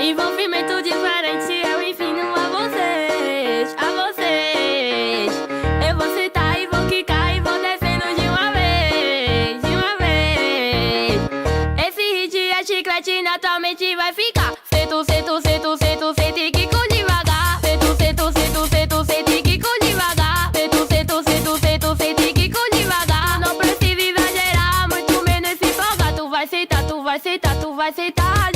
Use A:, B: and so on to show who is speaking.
A: Envolvimento diferente, eu ensino a vocês, a vocês. Eu vou sentar e vou quicar e vou descendo de uma vez, de uma vez. Esse hit é chiclete, naturalmente vai ficar. Sento, sento, sento, sento, sento e quico devagar. Sento, sento, sento, sento, sento e quico devagar. Sento, sento, sento, sento, sento e quico devagar. Não precisa exagerar, muito menos se empolgar. Tu vai sentar, tu vai sentar, tu vai sentar.